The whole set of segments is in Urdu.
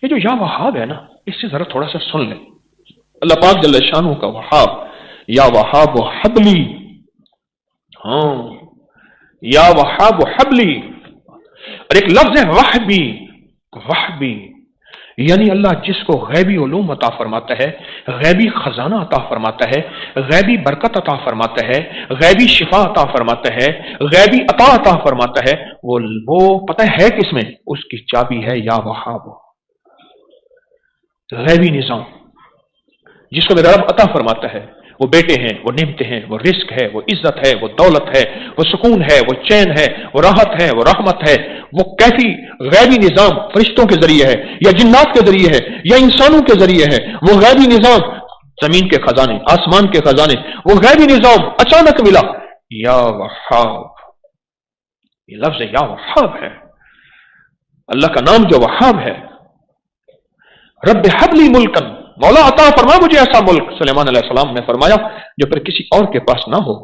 یہ جو یا وہاب ہے نا، اس سے ذرا تھوڑا سا سن لیں. اللہ پاک جل شانہ کا وہاب، یا وہاب و حبلی. ہاں، یا وہاب و حبلی. اور ایک لفظ ہے وہبی. وہبی یعنی اللہ جس کو غیبی علوم عطا فرماتا ہے، غیبی خزانہ عطا فرماتا ہے، غیبی برکت عطا فرماتا ہے، غیبی شفا عطا فرماتا ہے، غیبی عطا فرماتا ہے، وہ پتہ ہے کس میں؟ اس کی چابی ہے یا وہاب. غیبی نظام جس کو میرا رب عطا فرماتا ہے، وہ بیٹے ہیں، وہ نعمتیں ہیں، وہ رزق ہے، وہ عزت ہے، وہ دولت ہے، وہ سکون ہے، وہ چین ہے، وہ راحت ہے، وہ رحمت ہے. وہ کیفی غیبی نظام فرشتوں کے ذریعے ہے یا جنات کے ذریعے ہے یا انسانوں کے ذریعے ہے. وہ غیبی نظام، زمین کے خزانے، آسمان کے خزانے، وہ غیبی نظام اچانک ملا. یا وہاب، یہ لفظ یا وہاب ہے. اللہ کا نام جو وہاب ہے. رب حبلی ملکن، مولا عطا فرما مجھے ایسا ملک. سلیمان علیہ السلام نے فرمایا جو پھر کسی اور کے پاس نہ ہو،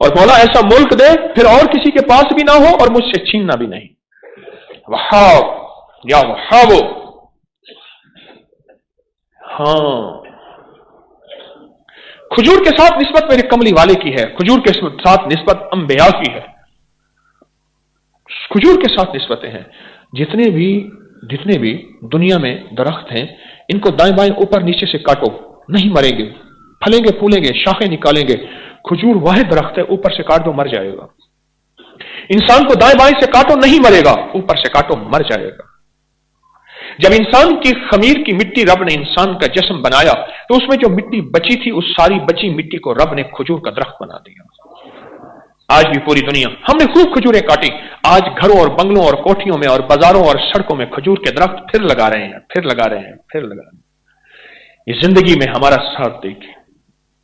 اور مولا ایسا ملک دے پھر اور کسی کے پاس بھی نہ ہو اور مجھ سے چھیننا بھی نہیں. وہاب، یا وہاب. ہاں، کھجور کے ساتھ نسبت میرے کملی والے کی ہے، کھجور کے ساتھ نسبت انبیاء کی ہے. کھجور کے ساتھ نسبتیں ہیں. جتنے بھی دنیا میں درخت ہیں، ان کو دائیں بائیں اوپر نیچے سے کاٹو، نہیں مریں گے، پھلیں گے پھولیں گے، شاخیں نکالیں گے. کھجور واحد درخت ہے، اوپر سے کاٹ دو مر جائے گا. انسان کو دائیں بائیں سے کاٹو نہیں مرے گا، اوپر سے کاٹو مر جائے گا. جب انسان کی خمیر کی مٹی رب نے انسان کا جسم بنایا تو اس میں جو مٹی بچی تھی، اس ساری بچی مٹی کو رب نے کھجور کا درخت بنا دیا. آج بھی پوری دنیا ہم نے خوب کھجوریں کاٹی. آج گھروں اور بنگلوں اور کوٹھیوں میں اور بازاروں اور سڑکوں میں کھجور کے درخت پھر لگا رہے ہیں. یہ زندگی میں ہمارا ساتھ دیکھیں.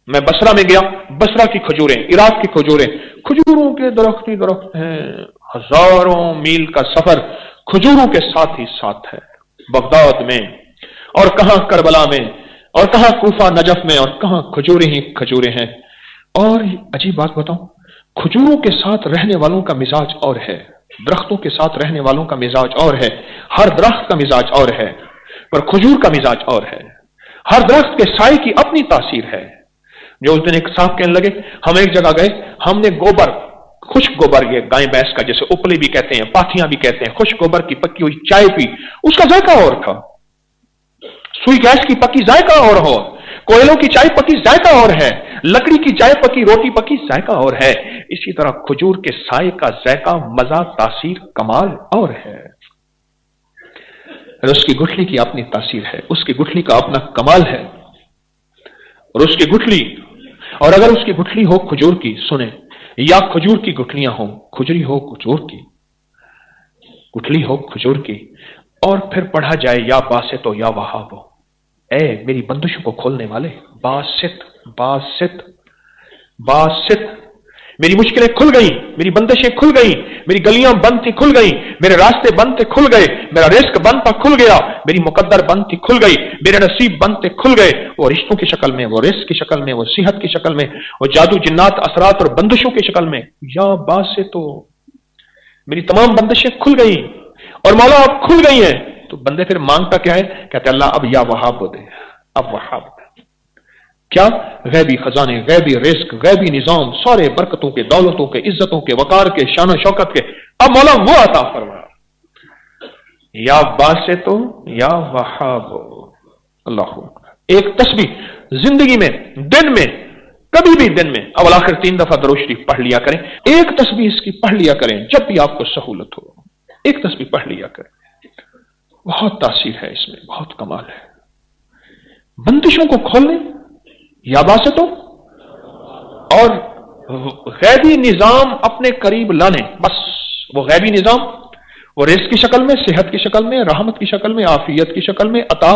میں بصرہ میں گیا، بصرہ کی کھجوریں، عراق کی کھجوریں، کھجوروں کے درخت ہی درخت ہیں. ہزاروں میل کا سفر کھجوروں کے ساتھ ہی ساتھ ہے. بغداد میں اور کہاں کربلا میں اور کہاں کوفہ نجف میں اور کہاں کھجوریں ہی کھجوریں ہیں. اور عجیب بات بتاؤں، کھجوروں کے ساتھ رہنے والوں کا مزاج اور ہے، درختوں کے ساتھ رہنے والوں کا مزاج اور ہے. ہر درخت کا مزاج اور ہے، پر کھجور کا مزاج اور ہے. ہر درخت کے سائے کی اپنی تاثیر ہے. جو اس دن ایک صاحب کہنے لگے، ہم ایک جگہ گئے، ہم نے گوبر، خشک گوبر، یہ گائے بھینس کا جیسے اپلے بھی کہتے ہیں، پاتھیاں بھی کہتے ہیں، خشک گوبر کی پکی ہوئی چائے پی. اس کا ذائقہ اور تھا. سوئی گیس کی پکی ذائقہ اور ہو، کوئلوں کی چائے پکی ذائقہ اور ہے، لکڑی کی چائے پکی، روٹی پکی ذائقہ اور ہے. اسی طرح کھجور کے سائے کا ذائقہ، مزہ، تاثیر، کمال اور ہے. اور اس کی گٹھلی کی اپنی تاثیر ہے، اس کی گٹھلی کا اپنا کمال ہے. اور اس کی گٹھلی، اور اگر اس کی گٹھلی ہو کھجور کی، سنیں، یا کھجور کی گٹھلیاں ہوں، کھجری ہو کھجور کی، گٹھلی ہو کھجور کی، اور پھر پڑھا جائے یا باسط ہو یا وہاب ہو. اے میری بندشوں کو کھولنے والے، باسط باسط باسط. میری مشکلیں کھل گئیں، میری بندشیں کھل گئیں، میری گلیاں بند تھی کھل گئیں، میرے راستے بند تھے کھل گئے، میرا رزق بند تھا کھل گیا، میری مقدر بند تھی کھل گئی، میرے نصیب بند تھے کھل گئے. وہ رشتوں کی شکل میں، وہ رزق کی شکل میں، وہ صحت کی شکل میں، وہ جادو جنات اثرات اور بندشوں کی شکل میں. یا باسط تو میری تمام بندشیں کھل گئیں اور مولا اب کھل گئی ہیں. تو بندے پھر مانگتا کیا ہے؟ کہتے اللہ اب یا وہاب دے، اب وہاب دے. کیا؟ غیبی خزانے، غیبی رزق، غیبی نظام، سارے برکتوں کے، دولتوں کے، عزتوں کے، وقار کے، شان و شوکت کے، اب مولا وہ عطا فرما. یا باسط یا وہاب. اللہ ایک تسبیح زندگی میں، دن میں، کبھی بھی دن میں اول آخر 3 دفعہ درود شریف پڑھ لیا کریں. ایک تسبیح اس کی پڑھ لیا کریں جب بھی آپ کو سہولت ہو. ایک تسبیح پڑھ لیا کریں. بہت تاثیر ہے اس میں، بہت کمال ہے. بندشوں کو کھولنے، یا باسط ہو، اور غیبی نظام اپنے قریب لانے. بس وہ غیبی نظام، وہ رزق کی شکل میں، صحت کی شکل میں، رحمت کی شکل میں، عافیت کی شکل میں، عطا،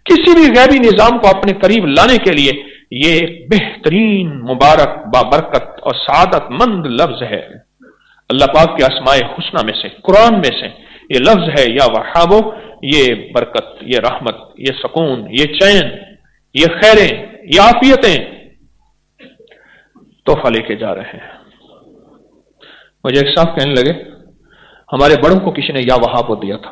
کسی بھی غیبی نظام کو اپنے قریب لانے کے لیے یہ ایک بہترین، مبارک، بابرکت اور سعادت مند لفظ ہے. اللہ پاک کے اسماء حسنہ میں سے، قرآن میں سے یہ لفظ ہے یا وہابو. یہ برکت، یہ رحمت، یہ سکون، یہ چین، یہ خیریں، یہ عافیتیں تحفہ لے کے جا رہے ہیں. مجھے ایک صاحب کہنے لگے ہمارے بڑوں کو کسی نے یا وہاب دیا تھا.